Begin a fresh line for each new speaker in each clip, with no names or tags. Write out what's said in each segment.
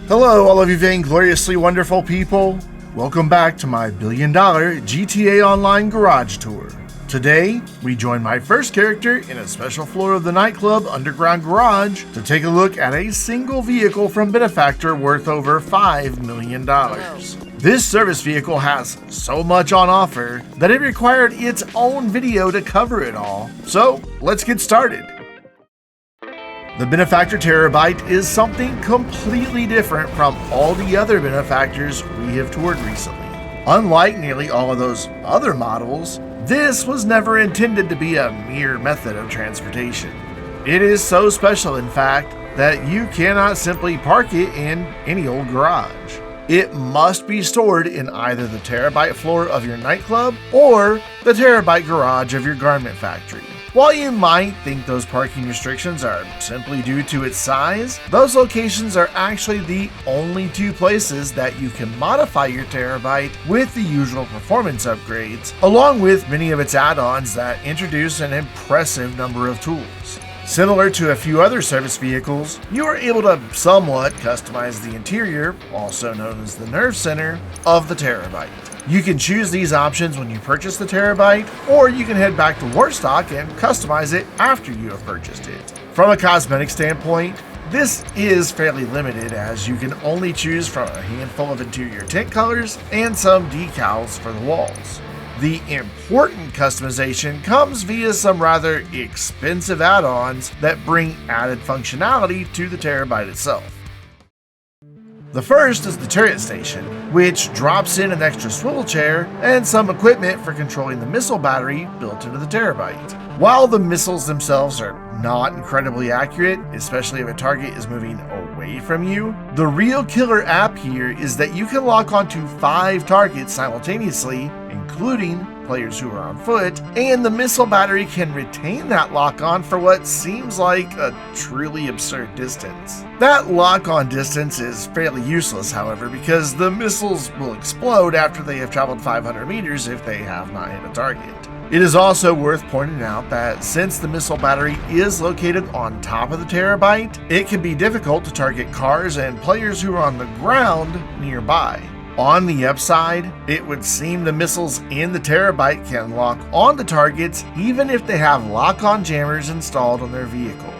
Hello, all of you vaingloriously wonderful people. Welcome back to my $1 billion GTA Online garage tour. Today, we join my first character in a special floor of the nightclub underground garage to take a look at a single vehicle from Benefactor worth over $5 million. This service vehicle has so much on offer that it required its own video to cover it all. So, let's get started. The Benefactor Terrorbyte is something completely different from all the other Benefactors we have toured recently. Unlike nearly all of those other models, this was never intended to be a mere method of transportation. It is so special, in fact, that you cannot simply park it in any old garage. It must be stored in either the Terrorbyte floor of your nightclub or the Terrorbyte garage of your garment factory. While you might think those parking restrictions are simply due to its size, those locations are actually the only two places that you can modify your Terrorbyte with the usual performance upgrades, along with many of its add-ons that introduce an impressive number of tools. Similar to a few other service vehicles, you are able to somewhat customize the interior, also known as the nerve center, of the Terrorbyte. You can choose these options when you purchase the Terrorbyte, or you can head back to Warstock and customize it after you have purchased it. From a cosmetic standpoint, this is fairly limited as you can only choose from a handful of interior tint colors and some decals for the walls. The important customization comes via some rather expensive add-ons that bring added functionality to the Terrorbyte itself. The first is the turret station, which drops in an extra swivel chair and some equipment for controlling the missile battery built into the Terrorbyte. While the missiles themselves are not incredibly accurate, especially if a target is moving away from you, the real killer app here is that you can lock onto 5 targets simultaneously, including players who are on foot, and the missile battery can retain that lock-on for what seems like a truly absurd distance. That lock-on distance is fairly useless, however, because the missiles will explode after they have traveled 500 meters if they have not hit a target. It is also worth pointing out that since the missile battery is located on top of the Terrorbyte, it can be difficult to target cars and players who are on the ground nearby. On the upside, it would seem the missiles in the Terrorbyte can lock onto targets even if they have lock-on jammers installed on their vehicle.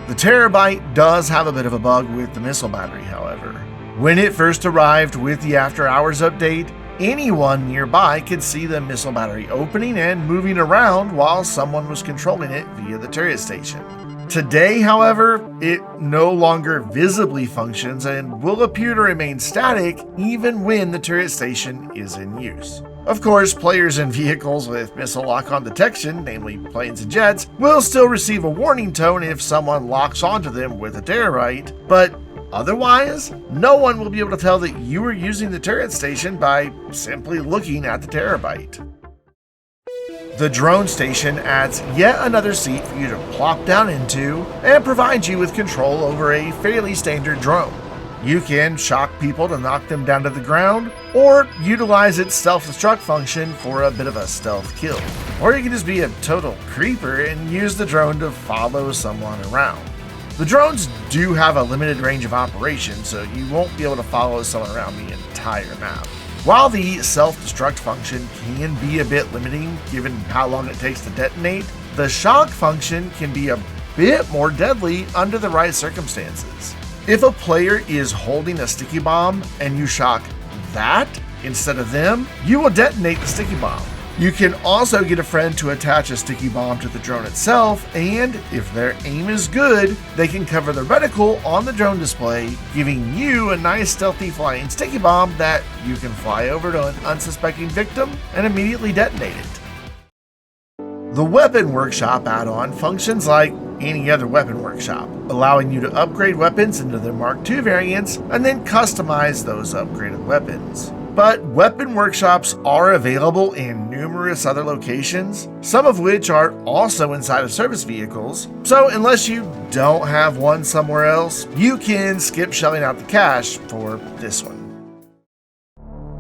The Terrorbyte does have a bit of a bug with the missile battery, however. When it first arrived with the After Hours update, anyone nearby could see the missile battery opening and moving around while someone was controlling it via the turret station. Today, however, it no longer visibly functions and will appear to remain static even when the turret station is in use. Of course, players in vehicles with missile lock-on detection, namely planes and jets, will still receive a warning tone if someone locks onto them with a Terrorbyte, but otherwise, no one will be able to tell that you are using the turret station by simply looking at the Terrorbyte. The drone station adds yet another seat for you to plop down into and provides you with control over a fairly standard drone. You can shock people to knock them down to the ground, or utilize its self-destruct function for a bit of a stealth kill. Or you can just be a total creeper and use the drone to follow someone around. The drones do have a limited range of operation, so you won't be able to follow someone around the entire map. While the self-destruct function can be a bit limiting given how long it takes to detonate, the shock function can be a bit more deadly under the right circumstances. If a player is holding a sticky bomb and you shock that instead of them, you will detonate the sticky bomb. You can also get a friend to attach a sticky bomb to the drone itself, and if their aim is good, they can cover the reticle on the drone display, giving you a nice stealthy flying sticky bomb that you can fly over to an unsuspecting victim and immediately detonate it. The Weapon Workshop add-on functions like any other weapon workshop, allowing you to upgrade weapons into their Mark II variants and then customize those upgraded weapons. But weapon workshops are available in numerous other locations, some of which are also inside of service vehicles, so unless you don't have one somewhere else, you can skip shelling out the cash for this one.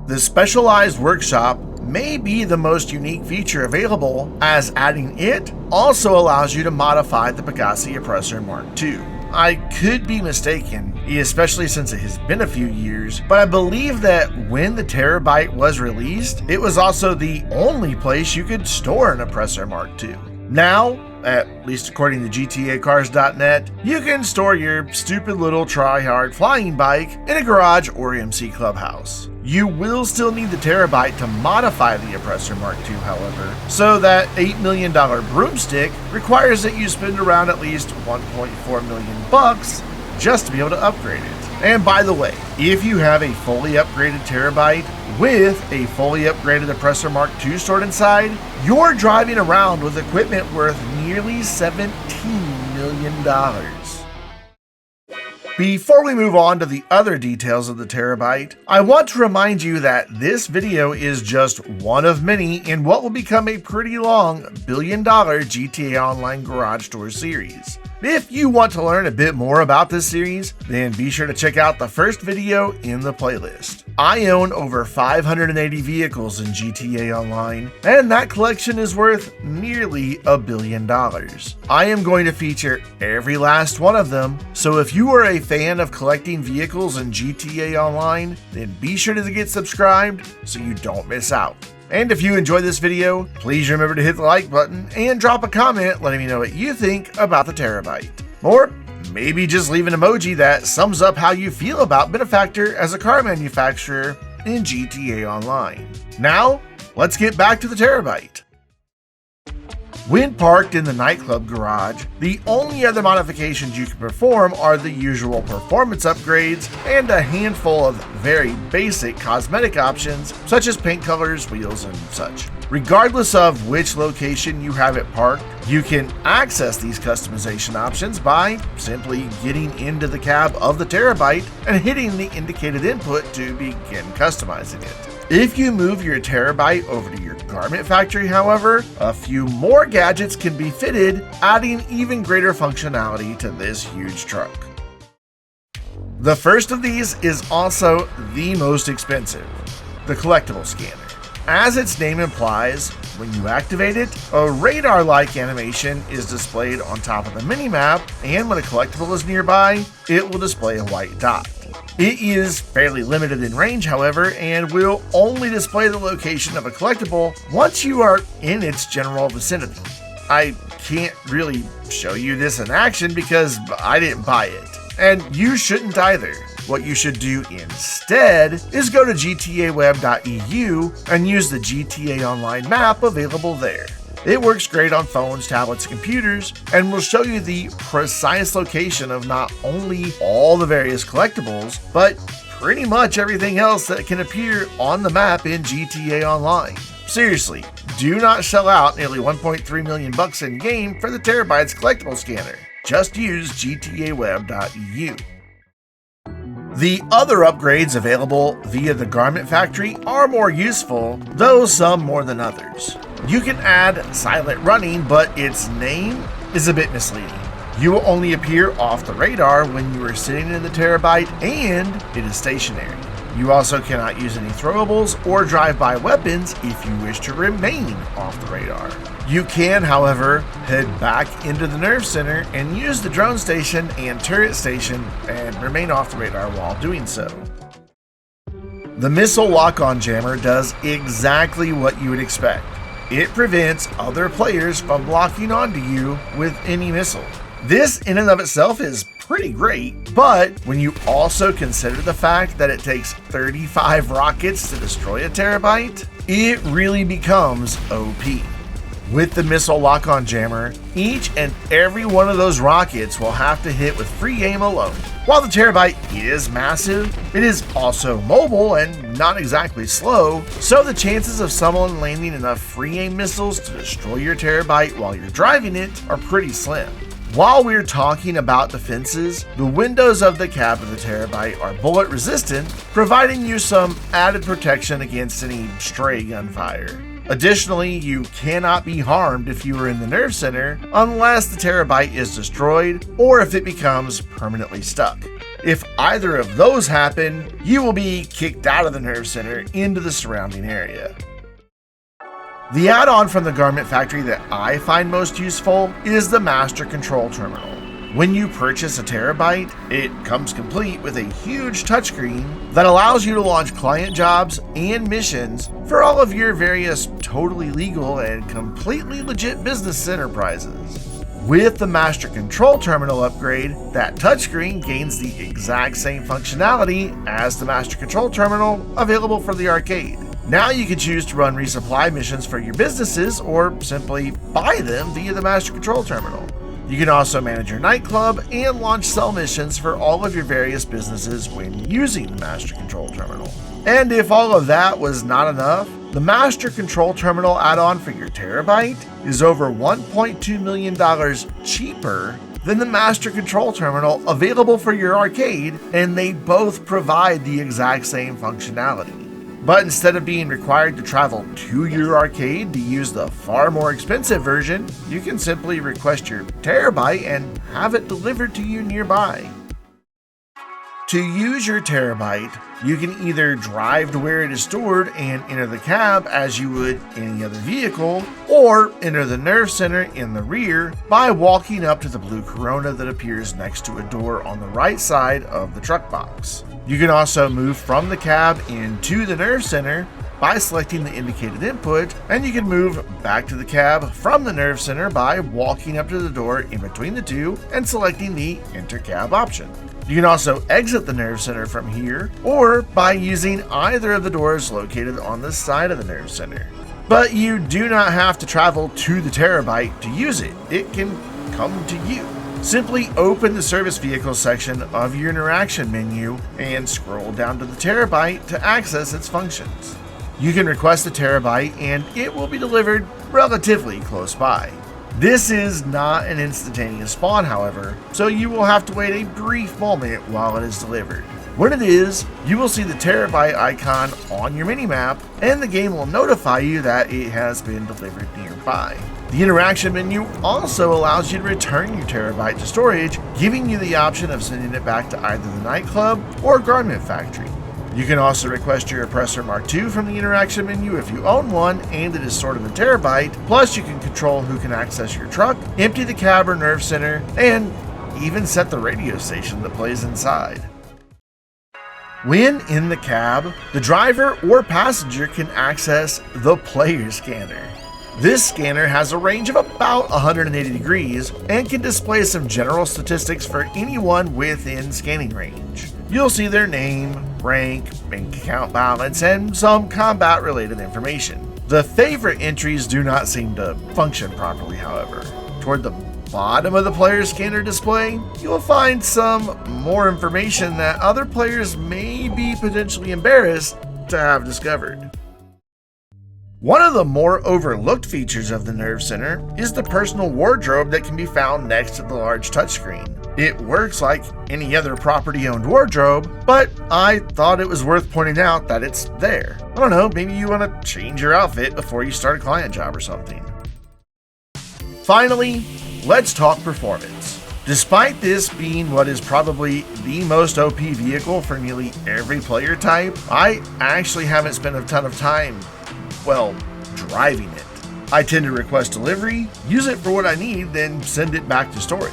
The specialized workshop may be the most unique feature available, as adding it also allows you to modify the Pegasi Oppressor Mark II. I could be mistaken, especially since it has been a few years, but I believe that when the Terrorbyte was released, it was also the only place you could store an Oppressor Mark II. Now, at least according to GTAcars.net, you can store your stupid little try-hard flying bike in a garage or MC clubhouse. You will still need the Terrorbyte to modify the Oppressor Mark II, however, so that $8 million broomstick requires that you spend around at least $1.4 million just to be able to upgrade it. And by the way, if you have a fully upgraded Terrorbyte with a fully upgraded Oppressor Mark II stored inside, you're driving around with equipment worth nearly $17 million. Before we move on to the other details of the Terrorbyte, I want to remind you that this video is just one of many in what will become a pretty long billion-dollar GTA Online Garage Tour series. If you want to learn a bit more about this series, then be sure to check out the first video in the playlist. I own over 580 vehicles in GTA Online, and that collection is worth nearly $1 billion. I am going to feature every last one of them, so if you are a fan of collecting vehicles in GTA Online, then be sure to get subscribed so you don't miss out. And if you enjoyed this video, please remember to hit the like button and drop a comment letting me know what you think about the Terrorbyte. Or maybe just leave an emoji that sums up how you feel about Benefactor as a car manufacturer in GTA Online. Now, let's get back to the Terrorbyte. When parked in the nightclub garage, the only other modifications you can perform are the usual performance upgrades and a handful of very basic cosmetic options such as paint colors, wheels, and such. Regardless of which location you have it parked, you can access these customization options by simply getting into the cab of the Terrorbyte and hitting the indicated input to begin customizing it. If you move your Terrorbyte over to your garment factory, however, a few more gadgets can be fitted, adding even greater functionality to this huge truck. The first of these is also the most expensive, the Collectible Scanner. As its name implies, when you activate it, a radar-like animation is displayed on top of the minimap, and when a collectible is nearby, it will display a white dot. It is fairly limited in range, however, and will only display the location of a collectible once you are in its general vicinity. I can't really show you this in action because I didn't buy it, and you shouldn't either. What you should do instead is go to gtaweb.eu and use the GTA Online map available there. It works great on phones, tablets, and computers, and will show you the precise location of not only all the various collectibles, but pretty much everything else that can appear on the map in GTA Online. Seriously, do not shell out nearly $1.3 million in game for the Terrorbyte's Collectible Scanner. Just use gtaweb.eu. The other upgrades available via the Garment Factory are more useful, though some more than others. You can add silent running, but its name is a bit misleading. You will only appear off the radar when you are sitting in the Terrorbyte, and it is stationary. You also cannot use any throwables or drive-by weapons if you wish to remain off the radar. You can, however, head back into the Nerve Center and use the drone station and turret station and remain off the radar while doing so. The missile lock-on jammer does exactly what you would expect. It prevents other players from locking onto you with any missile. This in and of itself is pretty great, but when you also consider the fact that it takes 35 rockets to destroy a Terrorbyte, it really becomes OP. With the missile lock-on jammer, each and every one of those rockets will have to hit with free aim alone. While the Terrorbyte is massive, it is also mobile and not exactly slow, so the chances of someone landing enough free aim missiles to destroy your Terrorbyte while you're driving it are pretty slim. While we're talking about defenses, the windows of the cab of the Terrorbyte are bullet resistant, providing you some added protection against any stray gunfire. Additionally, you cannot be harmed if you are in the Nerve Center unless the Terrorbyte is destroyed or if it becomes permanently stuck. If either of those happen, you will be kicked out of the Nerve Center into the surrounding area. The add-on from the Garment Factory that I find most useful is the Master Control Terminal. When you purchase a Terrorbyte, it comes complete with a huge touchscreen that allows you to launch client jobs and missions for all of your various totally legal and completely legit business enterprises. With the Master Control Terminal upgrade, that touchscreen gains the exact same functionality as the Master Control Terminal available for the arcade. Now you can choose to run resupply missions for your businesses or simply buy them via the Master Control Terminal. You can also manage your nightclub and launch sell missions for all of your various businesses when using the Master Control Terminal. And if all of that was not enough, the Master Control Terminal add-on for your Terrorbyte is over $1.2 million cheaper than the Master Control Terminal available for your arcade, and they both provide the exact same functionality. But instead of being required to travel to your arcade to use the far more expensive version, you can simply request your Terrorbyte and have it delivered to you nearby. To use your Terrorbyte, you can either drive to where it is stored and enter the cab as you would any other vehicle, or enter the nerve center in the rear by walking up to the blue Corona that appears next to a door on the right side of the truck box. You can also move from the cab into the nerve center by selecting the indicated input, and you can move back to the cab from the nerve center by walking up to the door in between the two and selecting the enter cab option. You can also exit the nerve center from here or by using either of the doors located on the side of the nerve center. But you do not have to travel to the Terrorbyte to use it. It can come to you. Simply open the service vehicle section of your interaction menu and scroll down to the Terrorbyte to access its functions. You can request a Terrorbyte and it will be delivered relatively close by. This is not an instantaneous spawn, however, so you will have to wait a brief moment while it is delivered. When it is, you will see the Terrorbyte icon on your minimap, and the game will notify you that it has been delivered nearby. The interaction menu also allows you to return your Terrorbyte to storage, giving you the option of sending it back to either the nightclub or garment factory. You can also request your Oppressor Mark II from the interaction menu if you own one and it is stored in the Terrorbyte, plus you can control who can access your truck, empty the cab or nerve center, and even set the radio station that plays inside. When in the cab, the driver or passenger can access the Player Scanner. This scanner has a range of about 180 degrees and can display some general statistics for anyone within scanning range. You'll see their name, rank, bank account balance, and some combat-related information. The favorite entries do not seem to function properly, however. Toward the bottom of the player scanner display, you will find some more information that other players may be potentially embarrassed to have discovered. One of the more overlooked features of the Nerve Center is the personal wardrobe that can be found next to the large touchscreen. It works like any other property-owned wardrobe, but I thought it was worth pointing out that it's there. I don't know, maybe you want to change your outfit before you start a client job or something. Finally, let's talk performance. Despite this being what is probably the most OP vehicle for nearly every player type, I actually haven't spent a ton of time driving it. I tend to request delivery, use it for what I need, then send it back to storage.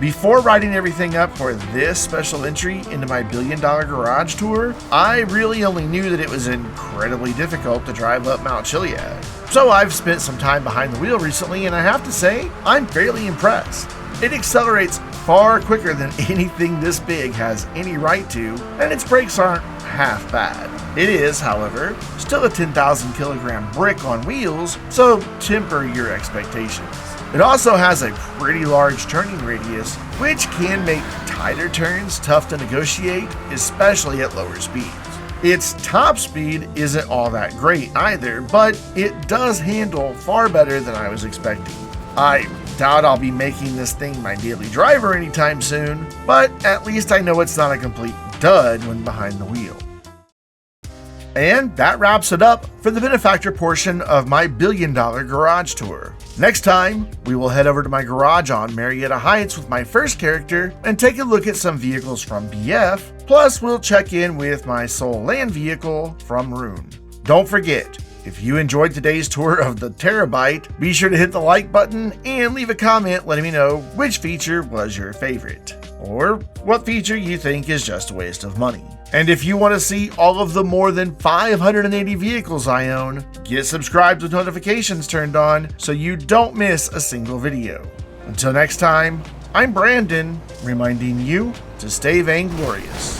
Before writing everything up for this special entry into my $1 billion garage tour, I really only knew that it was incredibly difficult to drive up Mount Chiliad. So I've spent some time behind the wheel recently, and I have to say, I'm fairly impressed. It accelerates far quicker than anything this big has any right to, and its brakes aren't half bad. It is, however, still a 10,000 kilogram brick on wheels, so temper your expectations. It also has a pretty large turning radius, which can make tighter turns tough to negotiate, especially at lower speeds. Its top speed isn't all that great either, but it does handle far better than I was expecting. I doubt I'll be making this thing my daily driver anytime soon, but at least I know it's not a complete dud when behind the wheel. And that wraps it up for the Benefactor portion of my $1 billion garage tour. Next time, we will head over to my garage on Marietta Heights with my first character and take a look at some vehicles from BF, plus we'll check in with my sole land vehicle from Rune. Don't forget, If you enjoyed today's tour of the Terrorbyte, be sure to hit the like button and leave a comment letting me know which feature was your favorite, or what feature you think is just a waste of money. And if you want to see all of the more than 580 vehicles I own, get subscribed with notifications turned on so you don't miss a single video. Until next time, I'm Brandon, reminding you to stay vainglorious.